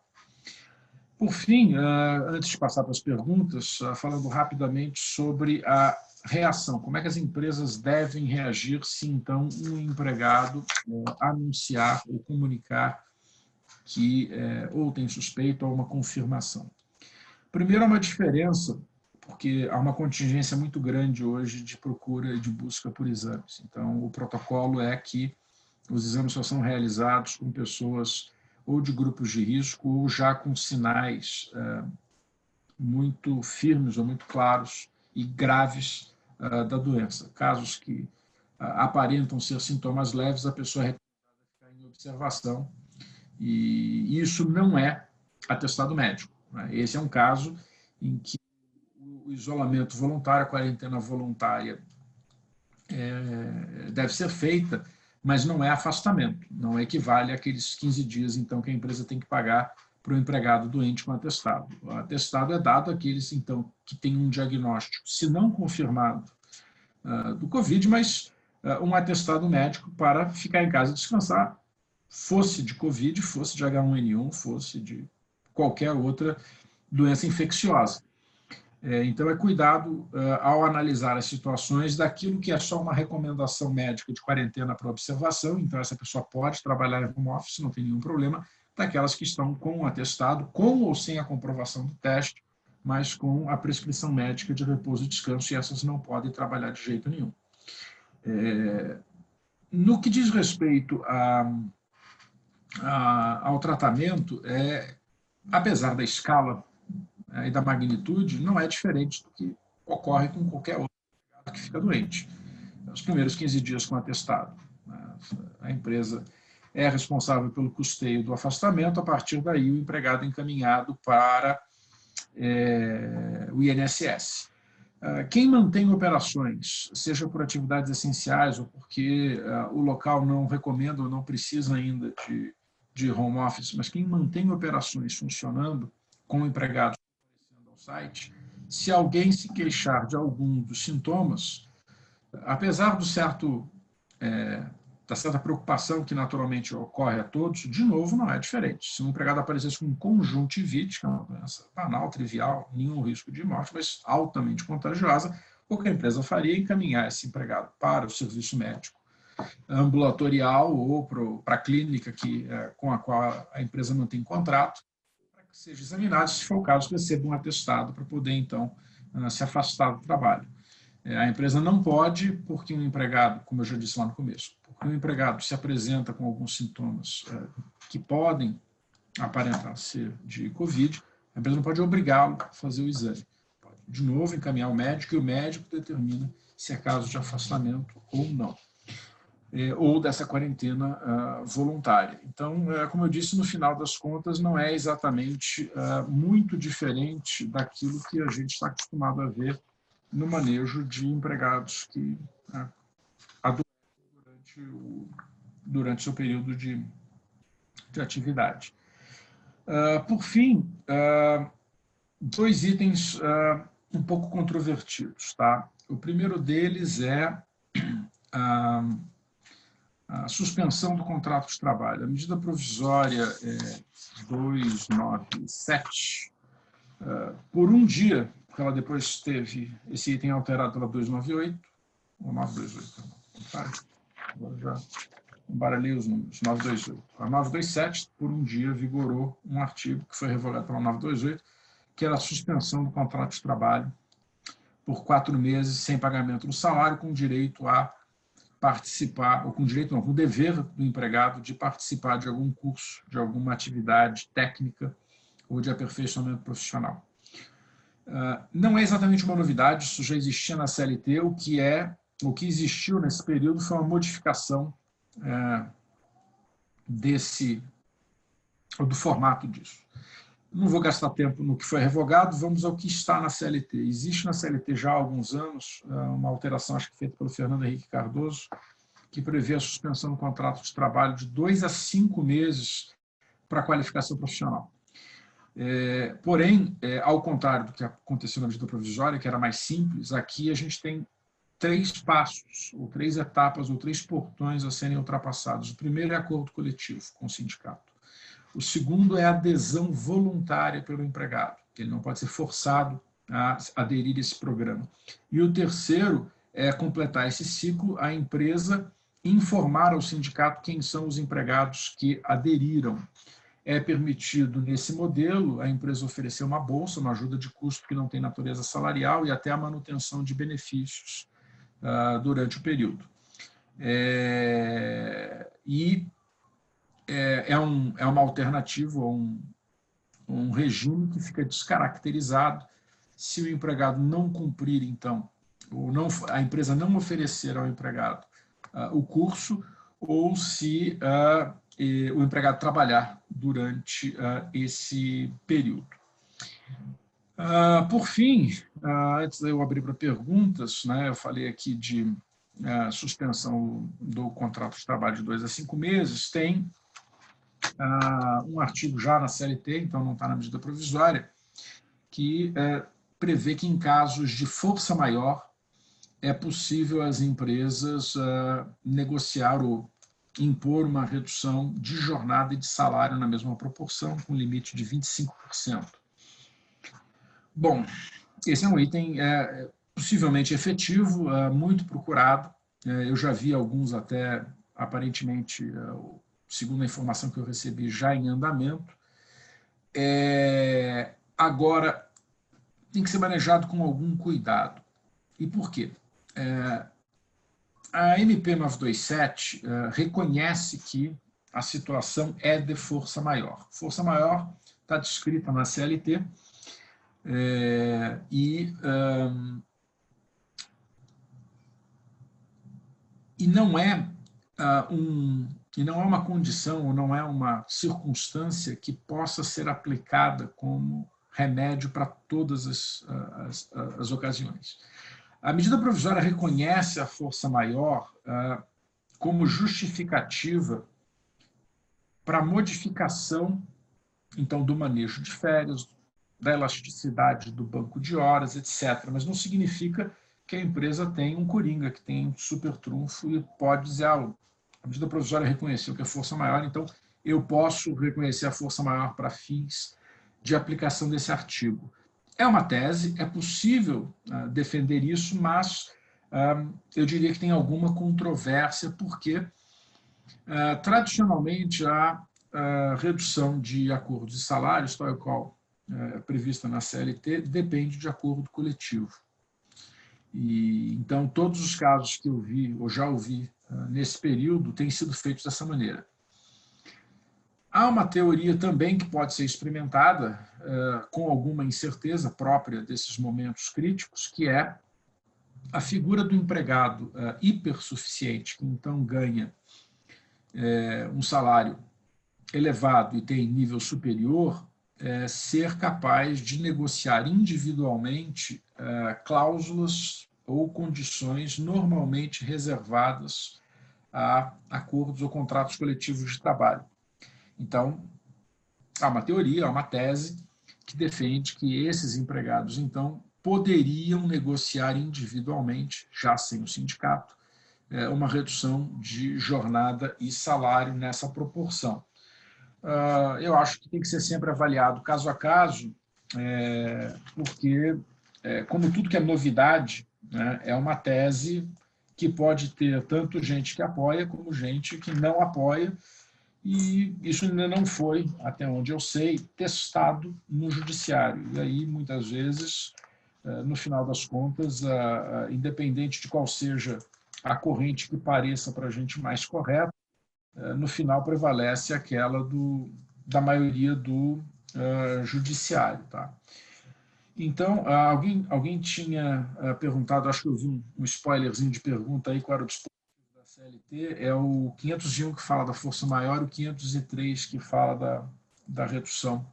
Por fim, antes de passar para as perguntas, falando rapidamente sobre a reação, como é que as empresas devem reagir se, então, um empregado anunciar ou comunicar que ou tem suspeita ou uma confirmação. Primeiro, há uma diferença, porque há uma contingência muito grande hoje de procura e de busca por exames. Então, o protocolo é que os exames só são realizados com pessoas ou de grupos de risco ou já com sinais muito firmes ou muito claros e graves da doença. Casos que aparentam ser sintomas leves, a pessoa é recomendada ficar em observação, e isso não é atestado médico. Esse é um caso em que o isolamento voluntário, a quarentena voluntária deve ser feita, mas não é afastamento, não equivale àqueles 15 dias então, que a empresa tem que pagar para o empregado doente com atestado. O atestado é dado àqueles então, que têm um diagnóstico, se não confirmado, do Covid, mas um atestado médico para ficar em casa e descansar, fosse de Covid, fosse de H1N1, fosse de qualquer outra doença infecciosa. Então, cuidado ao analisar as situações daquilo que é só uma recomendação médica de quarentena para observação, então essa pessoa pode trabalhar em home office, não tem nenhum problema, daquelas que estão com o atestado, com ou sem a comprovação do teste, mas com a prescrição médica de repouso e descanso, e essas não podem trabalhar de jeito nenhum. No que diz respeito ao tratamento, apesar da escala e da magnitude, não é diferente do que ocorre com qualquer outro empregado que fica doente. Os primeiros 15 dias com atestado. A empresa é responsável pelo custeio do afastamento, a partir daí o empregado é encaminhado para o INSS. Quem mantém operações, seja por atividades essenciais ou porque o local não recomenda ou não precisa ainda de home office, mas quem mantém operações funcionando com empregados ao site, se alguém se queixar de algum dos sintomas, apesar da certa preocupação que naturalmente ocorre a todos, de novo, não é diferente. Se um empregado aparecesse com conjuntivite, que é uma doença banal, trivial, nenhum risco de morte, mas altamente contagiosa, o que a empresa faria é encaminhar esse empregado para o serviço médico ambulatorial ou para a clínica com a qual a empresa mantém contrato, para que seja examinado, se for o caso, receba um atestado para poder, então, se afastar do trabalho. A empresa não pode, porque um empregado, como eu já disse lá no começo, porque um empregado se apresenta com alguns sintomas que podem aparentar ser de Covid, a empresa não pode obrigá-lo a fazer o exame. Pode, de novo, encaminhar o médico, e o médico determina se é caso de afastamento ou não, ou dessa quarentena voluntária. Então, como eu disse, no final das contas, não é exatamente muito diferente daquilo que a gente está acostumado a ver no manejo de empregados que adoecem durante o seu período de atividade. Por fim, dois itens um pouco controvertidos. Tá? O primeiro deles é a suspensão do contrato de trabalho. A medida provisória 297, por um dia, porque ela depois teve esse item alterado pela 298, ou 928, agora já embaralhei os números, 928. A 927, por um dia, vigorou um artigo que foi revogado pela 928, que era a suspensão do contrato de trabalho por 4 meses sem pagamento do salário, com direito a participar, ou com direito não, com o dever do empregado de participar de algum curso, de alguma atividade técnica ou de aperfeiçoamento profissional. Não é exatamente uma novidade, isso já existia na CLT, o que existiu nesse período foi uma modificação do formato disso. Não vou gastar tempo no que foi revogado, vamos ao que está na CLT. Existe na CLT já há alguns anos uma alteração, acho que feita pelo Fernando Henrique Cardoso, que prevê a suspensão do contrato de trabalho de 2 a 5 meses para a qualificação profissional. Porém, ao contrário do que aconteceu na medida provisória, que era mais simples, aqui a gente tem 3 passos, ou 3 etapas, ou 3 portões a serem ultrapassados. O primeiro é acordo coletivo com o sindicato. O segundo é adesão voluntária pelo empregado, que ele não pode ser forçado a aderir a esse programa. E o terceiro é completar esse ciclo, a empresa informar ao sindicato quem são os empregados que aderiram. É permitido, nesse modelo, a empresa oferecer uma bolsa, uma ajuda de custo que não tem natureza salarial e até a manutenção de benefícios durante o período. É uma alternativa, um regime que fica descaracterizado se o empregado não cumprir, então, ou não, a empresa não oferecer ao empregado o curso, ou se o empregado trabalhar durante esse período. Por fim, antes de eu abrir para perguntas, né, eu falei aqui de suspensão do contrato de trabalho de 2 a 5 meses, tem um artigo já na CLT, então não está na medida provisória, que prevê que em casos de força maior é possível as empresas negociar ou impor uma redução de jornada e de salário na mesma proporção, com limite de 25%. Bom, esse é um item possivelmente efetivo, muito procurado. Eu já vi alguns até, aparentemente, segundo a informação que eu recebi, já em andamento. Agora, tem que ser manejado com algum cuidado. E por quê? A MP 927 reconhece que a situação é de força maior. Força maior está descrita na CLT e não é uma condição ou não é uma circunstância que possa ser aplicada como remédio para todas as ocasiões. A medida provisória reconhece a força maior como justificativa para a modificação, então, do manejo de férias, da elasticidade do banco de horas, etc. Mas não significa que a empresa tem um coringa, que tem um super trunfo e pode dizer, a medida provisória reconheceu que é força maior, então eu posso reconhecer a força maior para fins de aplicação desse artigo. É uma tese, é possível defender isso, mas eu diria que tem alguma controvérsia, porque tradicionalmente a redução de acordos de salários, tal e qual prevista na CLT, depende de acordo coletivo. E, então, todos os casos que eu vi, ou já ouvi nesse período, têm sido feitos dessa maneira. Há uma teoria também que pode ser experimentada com alguma incerteza própria desses momentos críticos, que é a figura do empregado hipersuficiente, que então ganha um salário elevado e tem nível superior, ser capaz de negociar individualmente cláusulas ou condições normalmente reservadas a acordos ou contratos coletivos de trabalho. Então, há uma teoria, há uma tese que defende que esses empregados, então, poderiam negociar individualmente, já sem o sindicato, uma redução de jornada e salário nessa proporção. Eu acho que tem que ser sempre avaliado caso a caso, porque, como tudo que é novidade, né, é uma tese que pode ter tanto gente que apoia como gente que não apoia, e isso ainda não foi, até onde eu sei, testado no judiciário. E aí, muitas vezes, no final das contas, independente de qual seja a corrente que pareça para a gente mais correta, no final prevalece aquela da maioria do judiciário. Tá? Então, alguém tinha perguntado, acho que eu vi um spoilerzinho de pergunta aí, qual era o dispositivo da CLT, é o 501 que fala da força maior e o 503 que fala da redução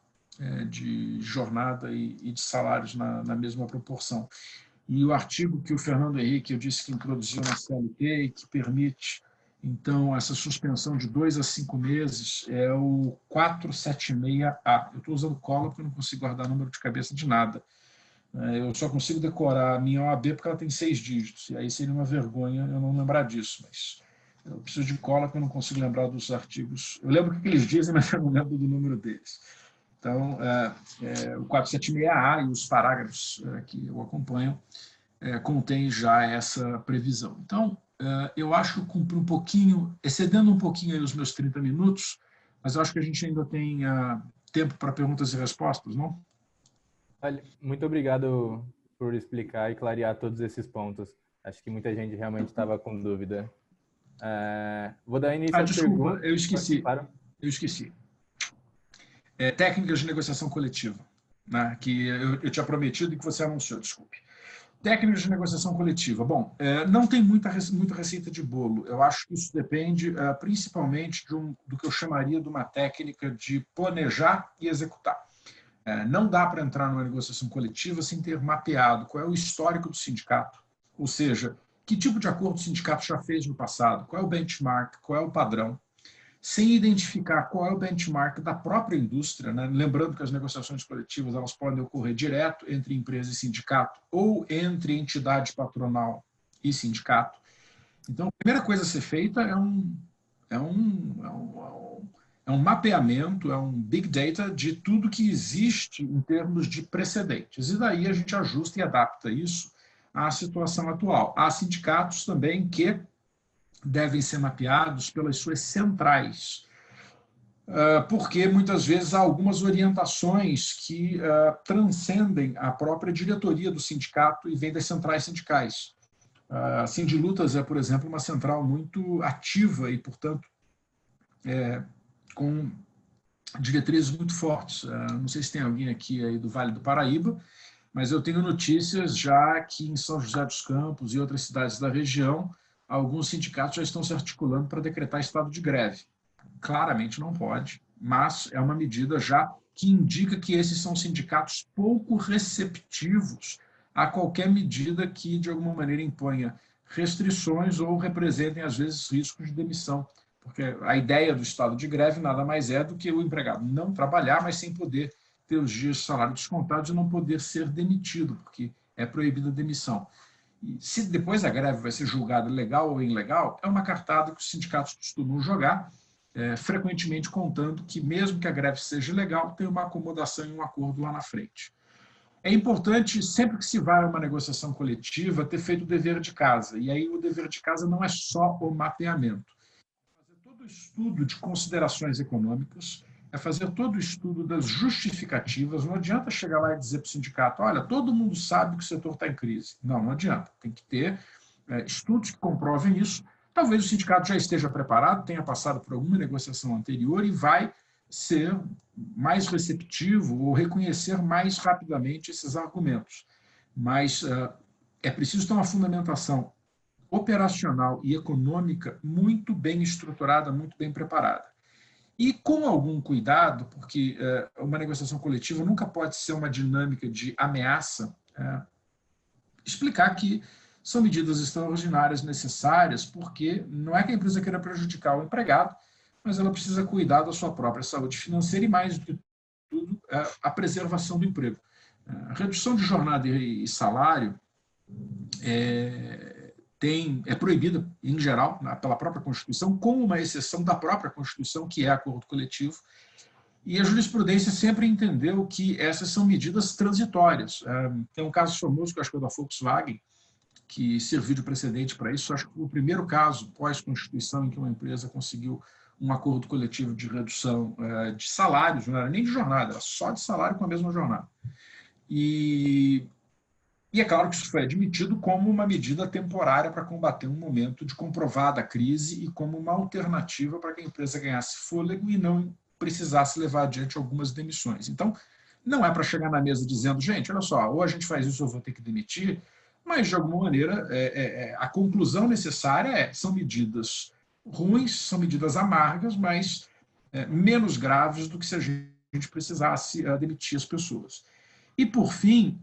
de jornada e de salários na mesma proporção. E o artigo que o Fernando Henrique, eu disse que introduziu na CLT e que permite Então, essa suspensão de 2 a 5 meses é o 476A. Eu estou usando cola porque eu não consigo guardar número de cabeça de nada. Eu só consigo decorar a minha OAB porque ela tem 6 dígitos, e aí seria uma vergonha eu não lembrar disso, mas eu preciso de cola porque eu não consigo lembrar dos artigos. Eu lembro o que eles dizem, mas eu não lembro do número deles. Então, o 476A e os parágrafos que eu acompanho contém já essa previsão. Então, eu acho que eu cumpri um pouquinho, excedendo um pouquinho aí os meus 30 minutos, mas eu acho que a gente ainda tem tempo para perguntas e respostas, não? Olha, muito obrigado por explicar e clarear todos esses pontos. Acho que muita gente realmente estava com dúvida. Vou dar início às Desculpa, perguntas. eu esqueci. Para. Eu esqueci. Técnicas de negociação coletiva, né, que eu tinha prometido e que você anunciou, desculpe. Técnicas de negociação coletiva. Bom, não tem muita receita de bolo. Eu acho que isso depende principalmente do que eu chamaria de uma técnica de planejar e executar. Não dá para entrar numa negociação coletiva sem ter mapeado qual é o histórico do sindicato, ou seja, que tipo de acordo o sindicato já fez no passado, qual é o benchmark, qual é o padrão, sem identificar qual é o benchmark da própria indústria, né? Lembrando que as negociações coletivas elas podem ocorrer direto entre empresa e sindicato ou entre entidade patronal e sindicato. Então, a primeira coisa a ser feita é um mapeamento, é um big data de tudo que existe em termos de precedentes. E daí a gente ajusta e adapta isso à situação atual. Há sindicatos também que devem ser mapeados pelas suas centrais, porque muitas vezes há algumas orientações que transcendem a própria diretoria do sindicato e vêm das centrais sindicais. A Sindilutas é, por exemplo, uma central muito ativa e, portanto, com diretrizes muito fortes. Não sei se tem alguém aqui aí do Vale do Paraíba, mas eu tenho notícias já que em São José dos Campos e outras cidades da região, alguns sindicatos já estão se articulando para decretar estado de greve. Claramente não pode, mas é uma medida já que indica que esses são sindicatos pouco receptivos a qualquer medida que, de alguma maneira, imponha restrições ou representem, às vezes, riscos de demissão. Porque a ideia do estado de greve nada mais é do que o empregado não trabalhar, mas sem poder ter os dias de salário descontados e não poder ser demitido, porque é proibida a demissão. E se depois a greve vai ser julgada legal ou ilegal, é uma cartada que os sindicatos costumam jogar, frequentemente contando que, mesmo que a greve seja ilegal, tem uma acomodação e um acordo lá na frente. É importante, sempre que se vai a uma negociação coletiva, ter feito o dever de casa. E aí o dever de casa não é só o mapeamento. Fazer todo o estudo de considerações econômicas, é fazer todo o estudo das justificativas. Não adianta chegar lá e dizer para o sindicato, olha, todo mundo sabe que o setor está em crise. Não, não adianta. Tem que ter estudos que comprovem isso. Talvez o sindicato já esteja preparado, tenha passado por alguma negociação anterior e vai ser mais receptivo ou reconhecer mais rapidamente esses argumentos. Mas é preciso ter uma fundamentação operacional e econômica muito bem estruturada, muito bem preparada. E com algum cuidado, porque uma negociação coletiva nunca pode ser uma dinâmica de ameaça, explicar que são medidas extraordinárias necessárias, porque não é que a empresa queira prejudicar o empregado, mas ela precisa cuidar da sua própria saúde financeira e, mais do que tudo, a preservação do emprego. A redução de jornada e salário é proibida, em geral, pela própria Constituição, com uma exceção da própria Constituição, que é acordo coletivo, e a jurisprudência sempre entendeu que essas são medidas transitórias. Tem um caso famoso, que eu acho que é o da Volkswagen, que serviu de precedente para isso. Acho que foi o primeiro caso pós-Constituição em que uma empresa conseguiu um acordo coletivo de redução de salários, não era nem de jornada, era só de salário com a mesma jornada. E é claro que isso foi admitido como uma medida temporária para combater um momento de comprovada crise e como uma alternativa para que a empresa ganhasse fôlego e não precisasse levar adiante algumas demissões. Então, não é para chegar na mesa dizendo, gente, olha só, ou a gente faz isso ou eu vou ter que demitir, mas, de alguma maneira, a conclusão necessária são medidas ruins, são medidas amargas, mas menos graves do que se a gente precisasse demitir as pessoas. E, por fim,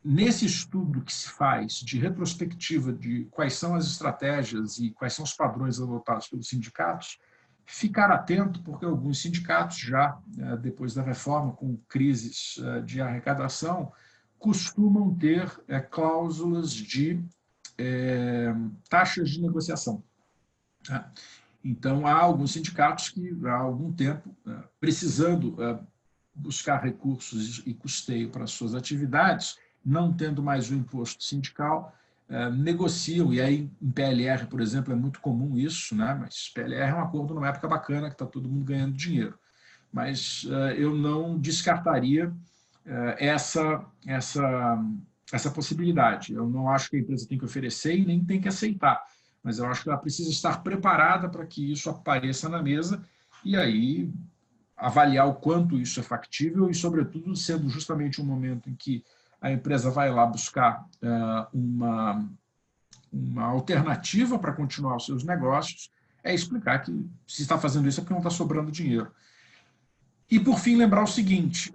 nesse estudo que se faz de retrospectiva de quais são as estratégias e quais são os padrões adotados pelos sindicatos, ficar atento, porque alguns sindicatos já, depois da reforma, com crises de arrecadação, costumam ter cláusulas de taxas de negociação. Então, há alguns sindicatos que, há algum tempo, precisando buscar recursos e custeio para as suas atividades, não tendo mais o imposto sindical, negociam, e aí em PLR, por exemplo, é muito comum isso, né? Mas PLR é um acordo numa época bacana, que está todo mundo ganhando dinheiro. Mas eu não descartaria essa possibilidade. Eu não acho que a empresa tem que oferecer e nem tem que aceitar, mas eu acho que ela precisa estar preparada para que isso apareça na mesa e aí avaliar o quanto isso é factível e, sobretudo, sendo justamente um momento em que a empresa vai lá buscar uma alternativa para continuar os seus negócios, é explicar que se está fazendo isso é porque não está sobrando dinheiro. E, por fim, lembrar o seguinte,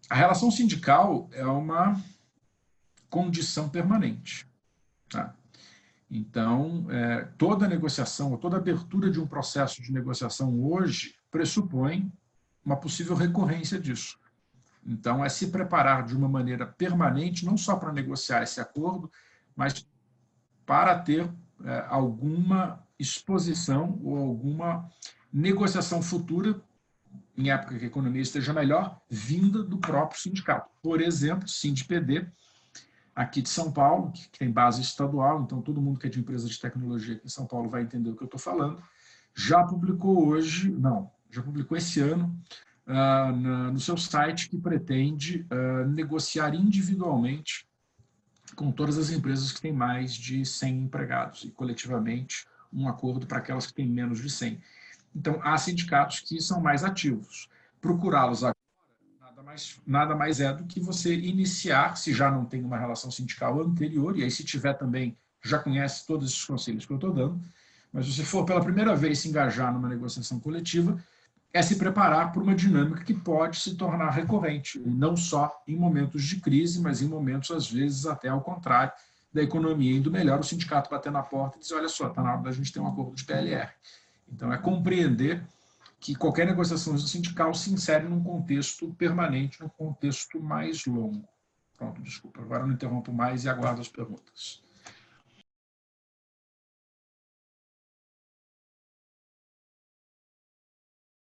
a relação sindical é uma condição permanente. Tá? Então, toda negociação, ou toda abertura de um processo de negociação hoje pressupõe uma possível recorrência disso. Então, é se preparar de uma maneira permanente, não só para negociar esse acordo, mas para ter alguma exposição ou alguma negociação futura, em época que a economia esteja melhor, vinda do próprio sindicato. Por exemplo, Sindipd, aqui de São Paulo, que tem base estadual, então todo mundo que é de empresa de tecnologia aqui em São Paulo vai entender o que eu estou falando, já publicou esse ano, no seu site, que pretende negociar individualmente com todas as empresas que têm mais de 100 empregados e, coletivamente, um acordo para aquelas que têm menos de 100. Então, há sindicatos que são mais ativos. Procurá-los agora nada mais é do que você iniciar, se já não tem uma relação sindical anterior, e aí, se tiver também, já conhece todos esses conselhos que eu estou dando, mas se você for pela primeira vez se engajar numa negociação coletiva, é se preparar para uma dinâmica que pode se tornar recorrente, e não só em momentos de crise, mas em momentos, às vezes, até ao contrário, da economia indo melhor, o sindicato bater na porta e dizer, olha só, está na hora da gente ter um acordo de PLR. Então, é compreender que qualquer negociação sindical se insere num contexto permanente, num contexto mais longo. Pronto, desculpa, agora não interrompo mais e aguardo as perguntas.